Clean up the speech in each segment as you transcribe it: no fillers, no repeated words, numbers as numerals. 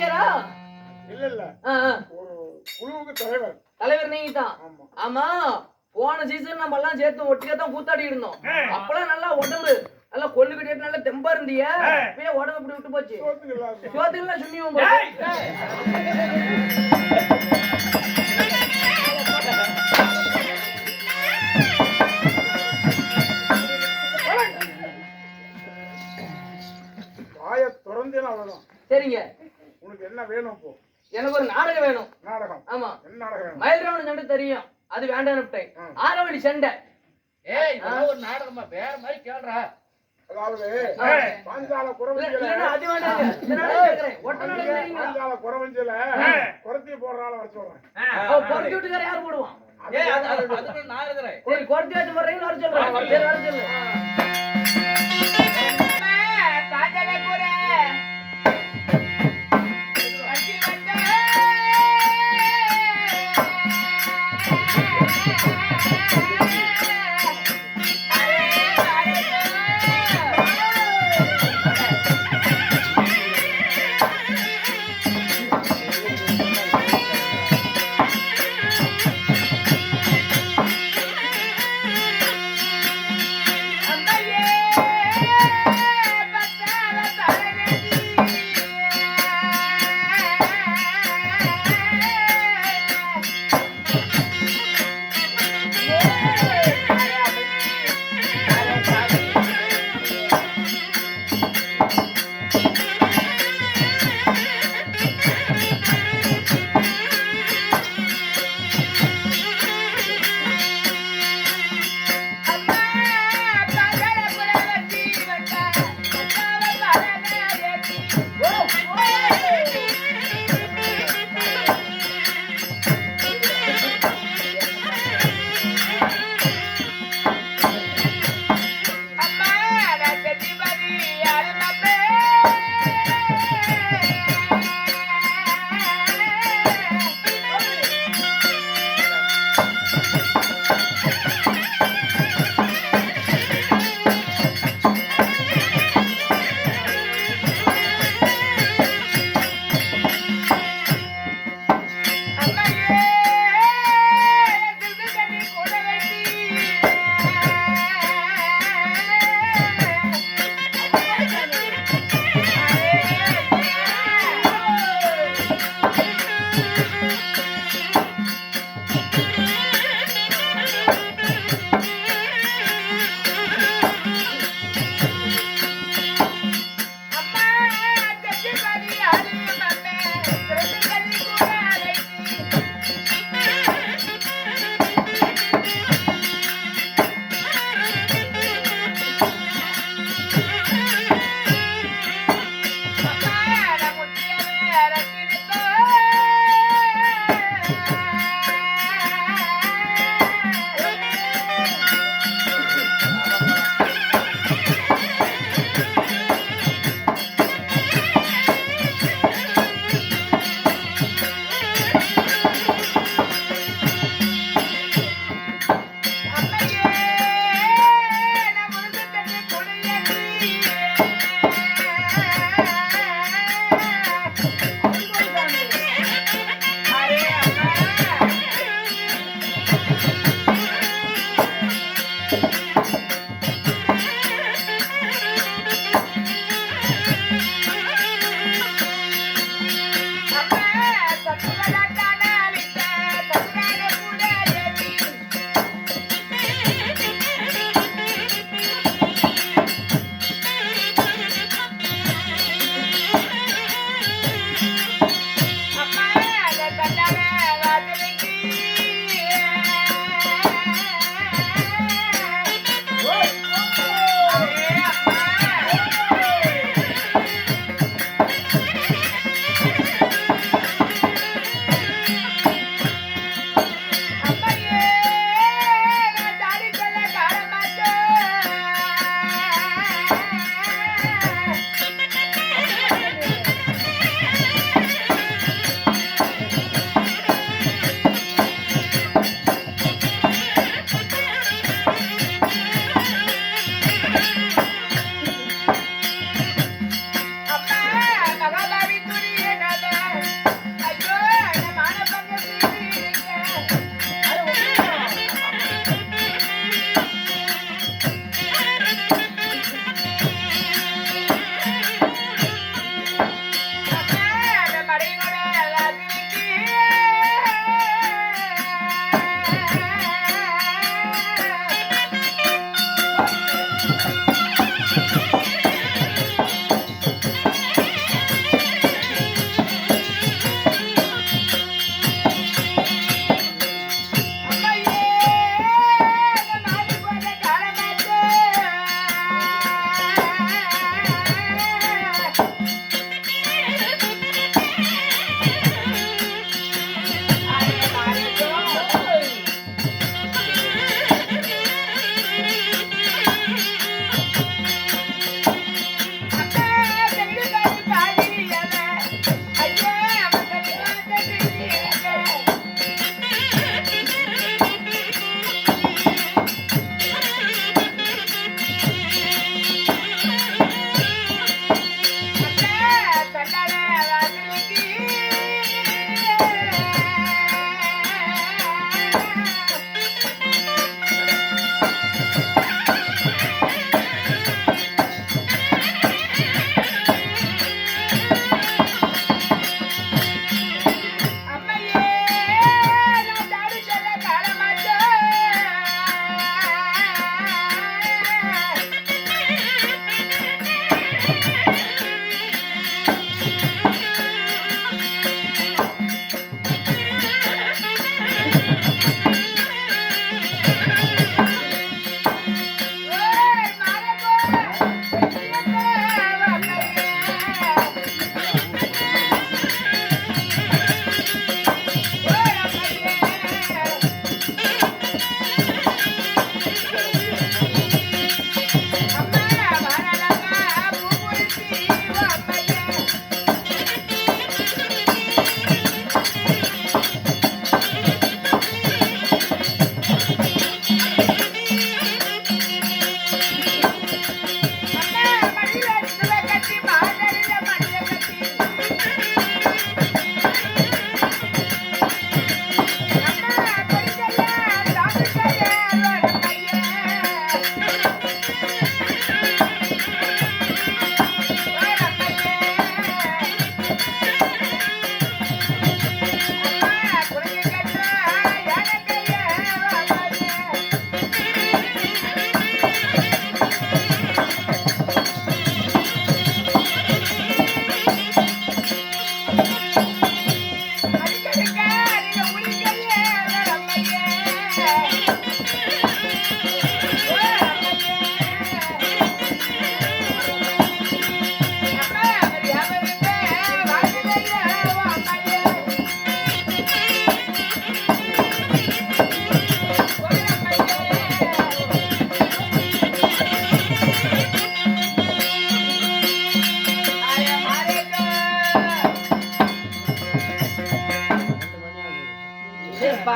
நடிகரா? இல்ல இல்ல. ஒரு குழுவுக்கு தலைவர். தலைவர் நீங்க தான். ஆமா. போன சீசன் நம்ம எல்லாம் சேர்த்து ஒட்டியா தான் கூத்தாடி இருந்தோம். அப்பலாம் நல்லா உடம்பு நல்லா கொள்ளு கட்டிட்டு நல்லா தெம்பா இருந்தியா? இப்பயே உடம்பு இப்படி விட்டு போச்சு. சோத்துக்குலாம் சுண்ணியும் போச்சு. வாயை திறந்தேன்னு அவ்வளவுதான். சரிங்க. உனக்கு என்ன வேணும் இப்போ? எனக்கு ஒரு நாடகம் வேணும். நாடகம்? ஆமா. என்ன நாடகம் வேணும்? மயில்ராவணன் சண்டை தெரியும். அது வேண்டாம்னுட்டேன். ஆரவணி சண்டை. ஏய் இது ஒரு நாடகமா வேற மாதிரி கேளுடா. அதாவது பாஞ்சால குறவஞ்சில அது வேண்டாங்க. இந்த நாடகம் கேக்குறேன். ஒட்ட நாடகம் தெரியுங்களா? பாஞ்சால குறவஞ்சில குறத்தி போடுறால வர சொல்றேன். பொறுக்கி விட்டுக்கார யார் போடுவான்? ஏய் அதுக்கு நான் இருக்கறேன். சரி குறத்தி வச்சு போறீங்க வர சொல்றேன். சரி வர சொல்லுங்க.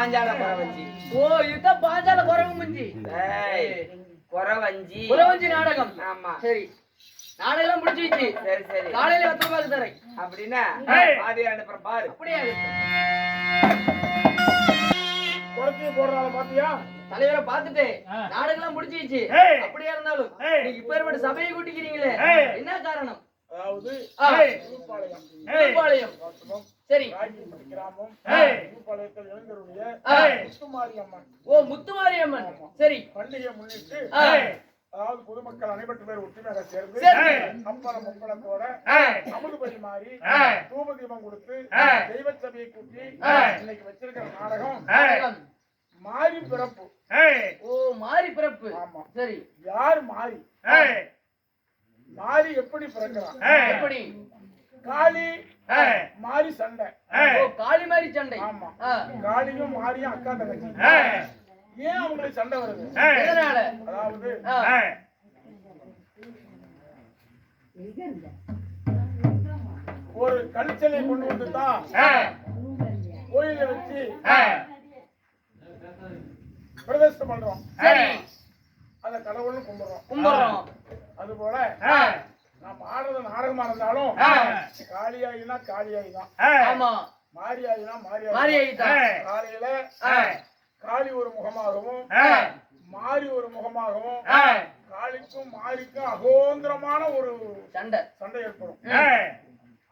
பாஞ்சால குறவஞ்சி. ஓ இதுதான் பாஞ்சால குறவு மஞ்சி. ஏய், குறவஞ்சி. குறவஞ்சி நாடகம். ஆமா. சரி நாடகம் முடிச்சிச்சு. சரி சரி. காலையில 10 ரூபாய்க்கு தரேன். அப்படின்னா பாதி அனுப்புறேன் பாரு. அப்படியே குறைச்சி போடுறாங்க பாத்தியா? தலைவரை பார்த்துட்டு நாடகம் முடிச்சிச்சு. அப்படியே இருந்தாலும் நீங்க இப்ப ஏற்பட்ட சபையை கூட்டிக்கிறீங்களே என்ன காரணம்? அதாவது புதுப்பாளையம். புதுப்பாளையம். சரி ராஜ்யப்பட்டி கிராமம் புதுப்பாளையத்தில் எழுந்தருடைய முத்துமாரியம்மன். ஓ முத்துமாரியம்மன். சரி பண்டிகையை முன்னிட்டு அதாவது பொதுமக்கள் அனைவரும் பேர் ஒற்றுமையாக சேர்ந்து அப்பளம் முப்பளத்தோட அமுது பரிமாறி தூப தீபம் கொடுத்து தெய்வ சபையை கூட்டி இன்னைக்கு வச்சிருக்கிற நாடகம் மாறி பிறப்பு. ஓ மாறி பிறப்பு. ஆமா. சரி யார் மாறி? மாறி எப்படி பிறக்கிறான்? எப்படி? காளி மாறி சண்டை. ஓ காளி மாறி சண்டை. ஆமா. காளியும் மாரியும் அக்கா தங்கச்சி. ஏன் அவங்களுக்கு சண்டை வருது? எதனால? அதாவது ஒரு கல்ச்சலை கொண்டு வந்து தான் கோயில வச்சு பிரதிஷ்டை பண்றோம். சரி அத கடவுள்னு கும்பிடுறோம். கும்பிடுறோம். அது போல நம்ம ஆடுறது நாடகமா இருந்தாலும் காளியாயினா காளியாயிதான், ஆமா மாரியாயினா மாரியாயிதான். காலையில காளி ஒரு முகமாகவும் மாறி ஒரு முகமாகவும் காளிக்கும் மாரிக்கும் அகோந்திரமான ஒரு சண்டை ஏற்படும்.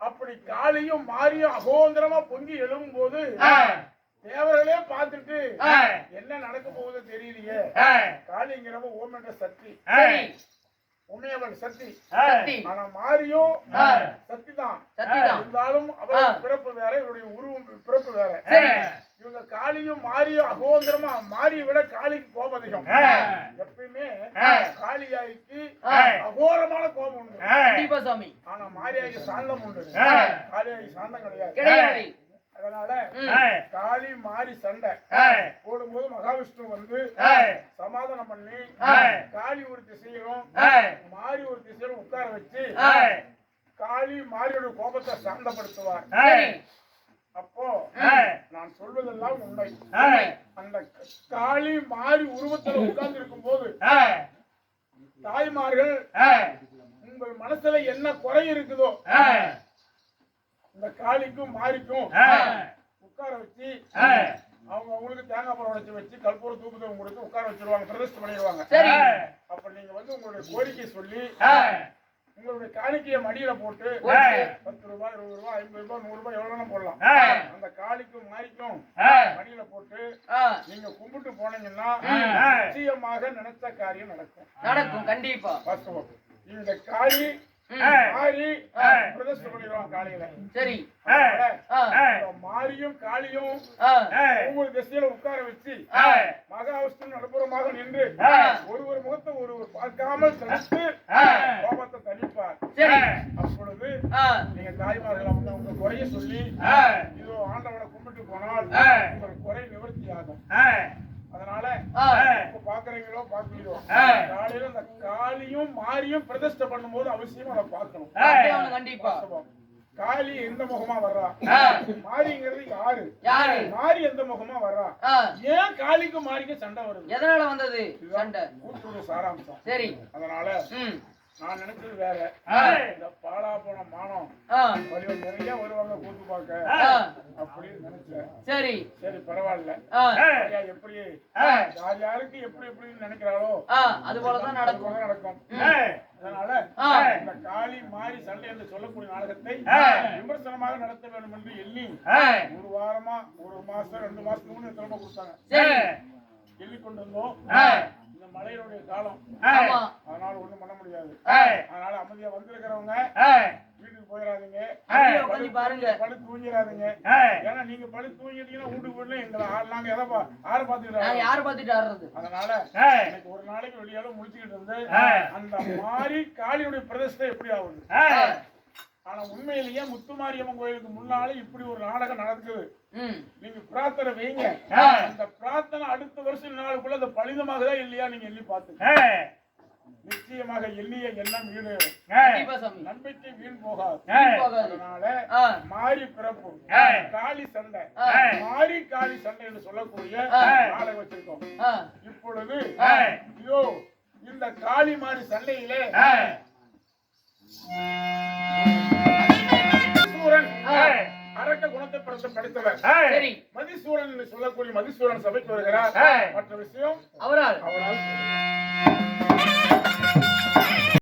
அப்படி காளியும் மாரியும் அகோந்திரமா பொங்கி எழும் போது தேவர்களே பார்த்துட்டு என்ன நடக்க போகுது தெரியலையே. காளிங்கிறவ ஓம் என்ற சக்தி, உண்மையவள் சக்தி. ஆனா மாரியும் சக்தி தான். இருந்தாலும் அவள் பிறப்பு வேற, இவருடைய உருவம் பிறப்பு வேற. இவங்க காளியும் மாரியும் அகோந்திரமா, மாரியை விட காளிக்கு கோபம் அதிகம். எப்பயுமே காளியாய்க்கு அகோரமான கோபம் உண்டு. ஆனா மாரியாய்க்கு சாந்தம் உண்டு. காளியாய்க்கு சாந்தம் கிடையாது. அதனால காளி மாறி சண்டை போடும்போது மகாவிஷ்ணு வந்து சமாதானம் பண்ணி காளி ஒரு திசையிலும் மாறி ஒரு திசையிலும் உட்கார வச்சு காளி மாரியோட கோபத்தை சாந்தப்படுத்துவார். அப்போ நான் சொல்வதெல்லாம் உண்மை. அந்த காளி மாறி உருவத்தில் உட்கார்ந்து இருக்கும் போது தாய்மார்கள் உங்கள் மனசுல என்ன குறை இருக்குதோ இந்த காளிக்கும் மாரிக்கும் உட்கார வச்சு அவங்க அவங்களுக்கு தேங்காய் பழம் உடைச்சு வச்சு கற்பூர தூக்குதம் கொடுத்து உட்கார வச்சிருவாங்க, பிரதிஷ்டை பண்ணிடுவாங்க. அப்ப நீங்க வந்து உங்களுடைய கோரிக்கை சொல்லி உங்களுடைய காணிக்கையை மடியில போட்டு 10 ரூபாய் 20 ரூபாய் 50 ரூபாய் 100 ரூபாய் எவ்வளவு வேணா போடலாம். அந்த காளிக்கும் மாரிக்கும் மடியில போட்டு நீங்க கும்பிட்டு போனீங்கன்னா நிச்சயமாக நினைச்ச காரியம் நடக்கும். கண்டிப்பா. இந்த காளி மாறி பிரதிஷ்டை பண்ணிடுவாங்க காலையில. சரி மாரியும் காளியும் ஒவ்வொரு திசையில உட்கார வச்சு மகாவிஷ்ணு நடுப்புறமாக நின்று ஒரு முகத்தை ஒருவர் பார்க்காமல் தடுத்து கோபத்தை தணிப்பார். அப்பொழுது நீங்க தாய்மார்கள் அவங்க உங்க குறைய சொல்லி இதோ ஆண்டவனை கும்பிட்டு போனால் உங்கள் குறை நிவர்த்தி ஆகும். அதனால இப்ப பாக்குறீங்களோ பாக்கலையோ காலையில அந்த காளியும் மாரியும் பிரதிஷ்டை பண்ணும்போது அவசியம் அதை பார்க்கணும். கண்டிப்பா. காளி எந்த முகமா வர்றா, மாரிங்கிறது யாரு, மாரி எந்த முகமா வர்றா, ஏன் காளிக்கும் மாரிக்கும் சண்டை வருது, எதனால வந்தது சண்டை, கூட்டுறது சாராம்சம். சரி அதனால நான் நினைச்சது வேற. இந்த பாலா போன மானம் நிறைய வருவாங்க கூத்து பார்க்க அப்படின்னு நினைச்சேன். சரி சரி பரவாயில்ல. எப்படி யார் யாருக்கு எப்படி எப்படின்னு நினைக்கிறாளோ அது போலதான் நடக்கும். அதனால இந்த காளி மாறி சண்டை என்று சொல்லக்கூடிய நாடகத்தை விமர்சனமாக நடத்த வேண்டும் என்று எண்ணி ஒரு வாரமா 1 மாசம் 2 மாசத்துக்கு முன்னே திரும்ப கொடுத்தாங்க. எண்ணி கொண்டு வந்தோம். இந்த மழையினுடைய காலம், அதனால ஒண்ணும் பண்ண முடியாது. அதனால அமைதியா வந்திருக்கிறவங்க வீட்டுக்கு போயிடாதீங்க, பழு தூங்கிடாதீங்க. ஏன்னா நீங்க பழு தூங்கிட்டீங்கன்னா வீட்டுக்கு போயிட்டு எங்களை நாங்க எதை ஆறு பாத்துட்டு ஆடுறது. அதனால எனக்கு ஒரு நாளைக்கு வெளியால முடிச்சுக்கிட்டு இருந்து அந்த மாதிரி காளியுடைய பிரதிஷ்டை எப்படி ஆகுது. ஆனா உண்மையிலேயே முத்துமாரியம்மன் கோயிலுக்கு முன்னாலே இப்படி ஒரு நாடகம் நடக்குது. நீங்க பிரார்த்தனை வைங்க. அந்த பிரார்த்தனை அடுத்த வருஷம் நாளுக்குள்ள அந்த பலிதமாகதா இல்லையா நீங்க எண்ணி பாத்துங்க. நிச்சயமாக எண்ணிய எண்ணம் ஈடேறும். கண்டிப்பா சாமி. நம்பிக்கை வீண் போகாது. போகாது. அதனால ஆ, மாறி பிறப்பு, காளி சண்டை, மாறி காளி சண்டை என்று சொல்லக்கூடிய நாளை வச்சிருக்கோம். ஆ, இப்பொழுது இதோ இந்த காளி மாறி சண்டையிலே மதிசூரன் அரக்க குணத்தை படைத்தவர். சரி. மதிசூரன் என்று சொல்லக்கூடிய மதிசூரன் சபைக்கு வருகிறார். மற்ற விஷயம் அவரால் அவரால்